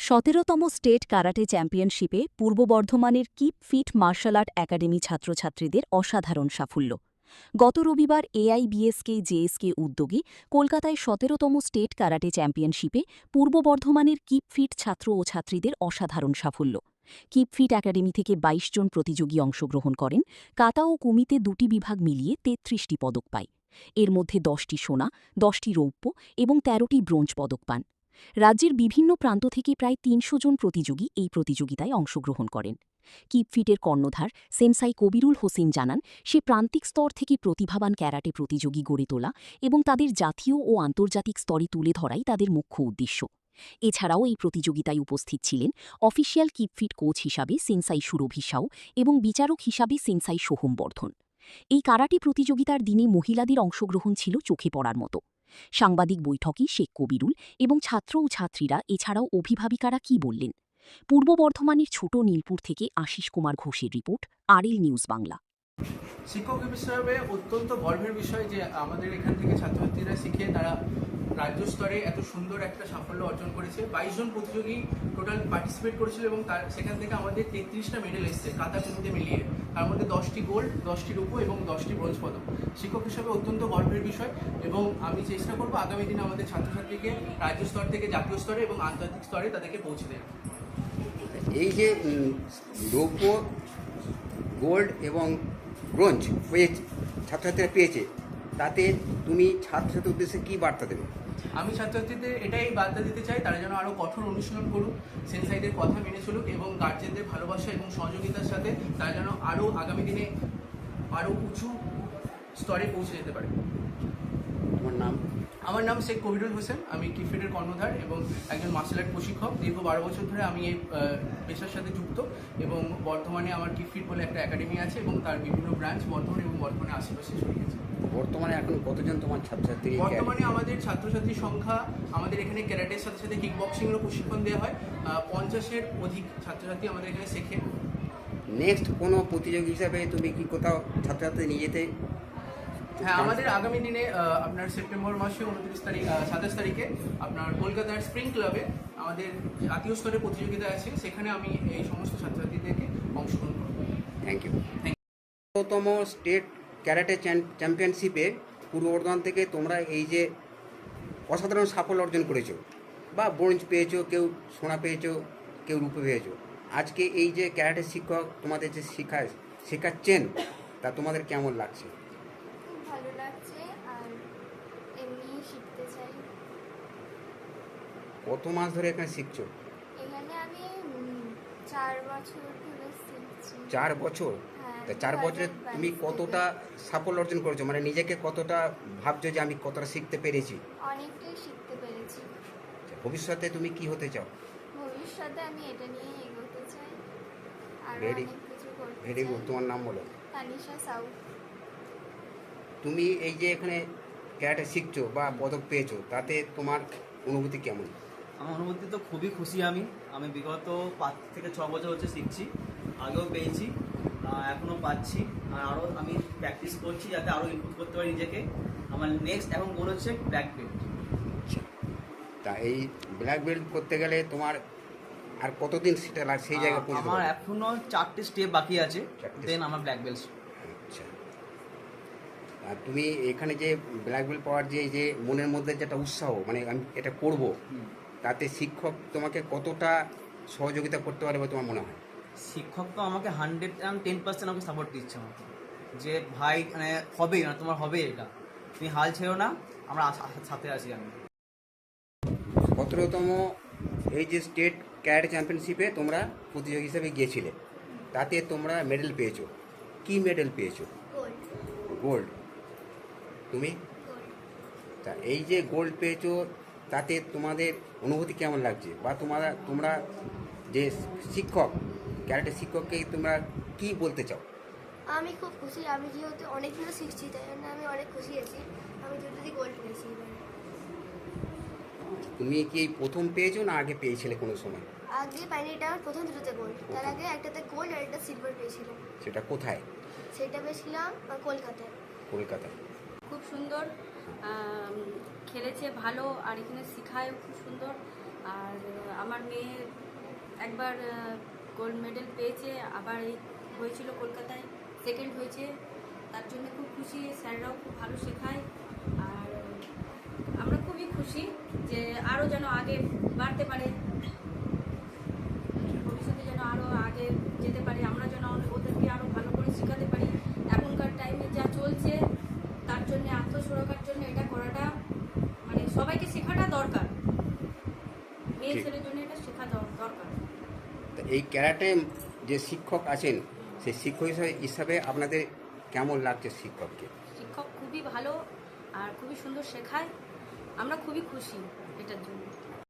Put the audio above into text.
17তম state karate চ্যাম্পিয়নশিপে পূর্ব বর্ধমানের keep fit martial art academy ছাত্রছাত্রীদের অসাধারণ সাফল্য। গত রবিবার এআইবিএসকে জেএসকে উদ্যোগে কলকাতায় 17তম স্টেট কারাটে চ্যাম্পিয়নশিপে পূর্ব বর্ধমানের কিপ ফিট ছাত্র ও ছাত্রীদের অসাধারণ সাফল্য। কিপ ফিট একাডেমি থেকে ২২ জন প্রতিযোগী অংশগ্রহণ করেন। কাতা ও কুমিতে দুটি বিভাগ মিলিয়ে ৩৩টি পদক পায়। এর মধ্যে 10টি সোনা, 10টি রৌপ্য এবং 13টি ব্রোঞ্জ পদক পান। রাজ্যের বিভিন্ন প্রান্ত থেকে প্রায় ৩০০ জন প্রতিযোগী এই প্রতিযোগিতায় অংশগ্রহণ করেন। কিপফিটের কর্ণধার সেনসাই কবিরুল হোসেন জানান, সে প্রান্তিক স্তর থেকে প্রতিভাবান ক্যারাটে প্রতিযোগী গড়ে তোলা এবং তাদের জাতীয় ও আন্তর্জাতিক স্তরে তুলে ধরাই তাদের মুখ্য উদ্দেশ্য। এছাড়াও এই প্রতিযোগিতায় উপস্থিত ছিলেন অফিসিয়াল কিপফিট কোচ হিসাবে সেনসাই সুরভি সাউ এবং বিচারক হিসাবে সেনসাই সোহম বর্ধন। এই কারাটে প্রতিযোগিতার দিনে মহিলাদের অংশগ্রহণ ছিল চোখে পড়ার মতো। সাংবাদিক বৈঠকে শেখ কবিরুল এবং ছাত্র ও ছাত্রীরা এছাড়াও অভিভাবিকারা কি বললেন। পূর্ব বর্ধমানের ছোট নীলপুর থেকে আশিস কুমার ঘোষের রিপোর্ট, আরএল নিউজ বাংলা। শিক্ষক হিসেবে অত্যন্ত গর্বের বিষয় যে আমাদের এখান থেকে ছাত্রছাত্রীরা শিখে তারা রাজ্য স্তরে এত সুন্দর একটা সাফল্য অর্জন করেছে। 22 জন প্রতিযোগী টোটাল পার্টিসিপেট করেছিল এবং সেখান থেকে আমাদের 33টা মেডেল এসছে কাতা কুমিতে মিলিয়ে। তার মধ্যে 10টি গোল্ড, 10টি রূপো এবং 10টি ব্রোঞ্জ পদক। শিক্ষক হিসেবে অত্যন্ত গর্বের বিষয় এবং আমি চেষ্টা করব আগামী দিনে আমাদের ছাত্রছাত্রীকে রাজ্য স্তর থেকে জাতীয় স্তরে এবং আন্তর্জাতিক স্তরে তাদেরকে পৌঁছে দেয়। এই যে রৌপ্য, গোল্ড এবং ব্রোঞ্জ পেয়েছে ছাত্রছাত্রীরা পেয়েছে, তাতে তুমি ছাত্রছাত্রীর উদ্দেশ্যে কী বার্তা দেবে? আমি ছাত্রছাত্রীদের এটাই বার্তা দিতে চাই, তারা যেন আরও কঠোর অনুশীলন করুক, সেনসাইদের কথা মেনে চলুক এবং গার্জেনদের ভালোবাসা এবং সহযোগিতার সাথে তারা যেন আরও আগামী দিনে আরও উঁচু স্তরে পৌঁছে যেতে পারে। তোমার নাম? আমার নাম শেখ কবিরুল হোসেন। আমি কিপফিটের কর্ণধার এবং একজন মার্শাল আর্ট প্রশিক্ষক। দীর্ঘ 12 বছর ধরে আমি এই পেশার সাথে যুক্ত এবং বর্তমানে আমার কিপফিট বলে একটা একাডেমি আছে এবং তার বিভিন্ন ব্রাঞ্চ বর্ধমান এবং বর্ধমানের আশেপাশে ছড়িয়েছে। বর্তমানে এখন কতজন তোমার ছাত্রছাত্রী? বর্তমানে আমাদের ছাত্রছাত্রীর সংখ্যা, আমাদের এখানে ক্যারাটের সাথে সাথে কিক বক্সিংয়েরও প্রশিক্ষণ দেওয়া হয়। 50-এর অধিক ছাত্রছাত্রী আমাদের এখানে শেখে। নেক্সট কোনো প্রতিযোগী হিসাবে তুমি কি কোথাও ছাত্রছাত্রী নিয়ে যেতে? হ্যাঁ, আমাদের আগামী দিনে আপনার সেপ্টেম্বর মাসে 27 তারিখে আপনার কলকাতার স্প্রিং ক্লাবে আমাদের জাতীয় স্তরের প্রতিযোগিতা আছে, সেখানে আমি এই সমস্ত ছাত্রছাত্রীদেরকে অংশগ্রহণ করব। Thank you. 17তম স্টেট ক্যারাটে চ্যাম্পিয়নশিপে পূর্ব বর্ধমান থেকে তোমরা এই যে অসাধারণ সাফল্য অর্জন করেছো, বা ব্রোঞ্জ পেয়েছো, কেউ সোনা পেয়েছো, কেউ রূপে পেয়েছো, আজকে এই যে ক্যারাটে শিক্ষক তোমাদের যে শেখাচ্ছেন, তা তোমাদের কেমন লাগছে? ভালো লাগছে আর এমনি শিখতে চাই। কত মাস ধরে এখানে শিখছো? এখানে আমি 4 বছর ধরে শিখছি। 4 বছর? হ্যাঁ, তা 4 বছরে 2022 তুমি কতটা সাফল্য অর্জন করেছো, মানে নিজেকে কতটা ভাবছো যে আমি কতটা শিখতে পেরেছি? অনেকটাই শিখতে পেরেছি। ভবিষ্যতে তুমি কি হতে চাও? ভবিষ্যতে আমি এটা নিয়ে এগোতে চাই আর Very- অনেক কিছু করতে ভেরি গুড। চাই। তোমার নাম বলো। তানিশা সাউ। তুমি এই যে এখানে ক্যারাটে শিখছো বা পদক পেয়েছো, তাতে তোমার অনুভূতি কেমন? আমার অনুভূতি তো খুবই খুশি। আমি বিগত 5 থেকে 6 বছর হচ্ছে শিখছি। আগেও পেয়েছি, এখনও পাচ্ছি, আর আরও আমি প্র্যাকটিস করছি যাতে আরও ইমপ্রুভ করতে পারি নিজেকে। আমার নেক্সট এখন গোল হচ্ছে ব্ল্যাক বেল্ট। তা এই ব্ল্যাক বেল্ট করতে গেলে তোমার আর কতদিন সেটা সেই জায়গায় পৌঁছতে আমার হবে? এখনও 4টে স্টেপ বাকি আছে, 4টে দেন আমার ব্ল্যাক বেল্ট। আচ্ছা, আর তুমি এখানে যে ব্ল্যাক বেল্ট পাওয়ার যে মনের মধ্যে যেটা উৎসাহ, মানে আমি এটা করব, তাতে শিক্ষক তোমাকে কতটা সহযোগিতা করতে পারবে তোমার মনে হয়? শিক্ষক তো আমাকে 110% আমাকে সাপোর্ট দিচ্ছে আমাকে, যে ভাই মানে হবেই না, তোমার হবে, এটা তুমি হাল ছেড়ো না, আমরা সাথে আছি। আমি 17তম এই যে স্টেট ক্যারাটে চ্যাম্পিয়নশিপে তোমরা প্রতিযোগী হিসেবে গিয়েছিলে, তাতে তোমরা মেডেল পেয়েছো। কি মেডেল পেয়েছো? গোল্ড। গোল্ড। তুমি? তা এই যে গোল্ড পেয়েছো, তাতে তোমাদের অনুভূতি কেমন লাগছে, বা তোমরা যে শিক্ষক, ক্যারাটে শিক্ষককে তোমরা কি বলতে চাও? আমি খুব খুশি। আমি যেহেতু অনেক দিনও শিখছি, তাই জন্য আমি অনেক খুশি আছি। আমি যদি গোল্ড পেয়েছি এবার। তুমি কি এই প্রথম পেয়েছো না আগে পেয়েছিলে কোনো সময়? আগে পাইনি, এটা আমার প্রথম দুটোতে গোল্ড। তার আগে একটাতে গোল্ড আর একটা সিলভার পেয়েছিলাম। সেটা কোথায়? সেটা পেয়েছিলাম কলকাতায়। কলকাতায়। খুব সুন্দর খেলেছে, ভালো, আর এখানে শেখায়ও খুব সুন্দর। আর আমার মেয়ে একবার গোল্ড মেডেল পেয়েছে, আবার এই হয়েছিল কলকাতায় সেকেন্ড হয়েছে, তার জন্য খুব খুশি। স্যাররাও খুব ভালো শেখায়, আর আমরা খুবই খুশি যে আরও যেন আগে বাড়তে পারে, ভবিষ্যতে যেন আরও আগে যেতে পারে, আমরা যেন ওদেরকে আরও ভালো করে শেখাতে পারি। এখনকার টাইমে যা চলছে তার জন্য আত্মসুরক্ষার জন্য এটা করাটা মানে সবাইকে শেখাটা দরকার, মেয়ে ঠিক। ছেলের জন্য এটা শেখা দরকার। তো এই ক্যারাটে যে শিক্ষক আছেন সেই শিক্ষক হিসাবে আপনাদের কেমন লাগছে শিক্ষককে? শিক্ষক খুবই ভালো আর খুবই সুন্দর শেখায়, আমরা খুবই খুশি এটার জন্য।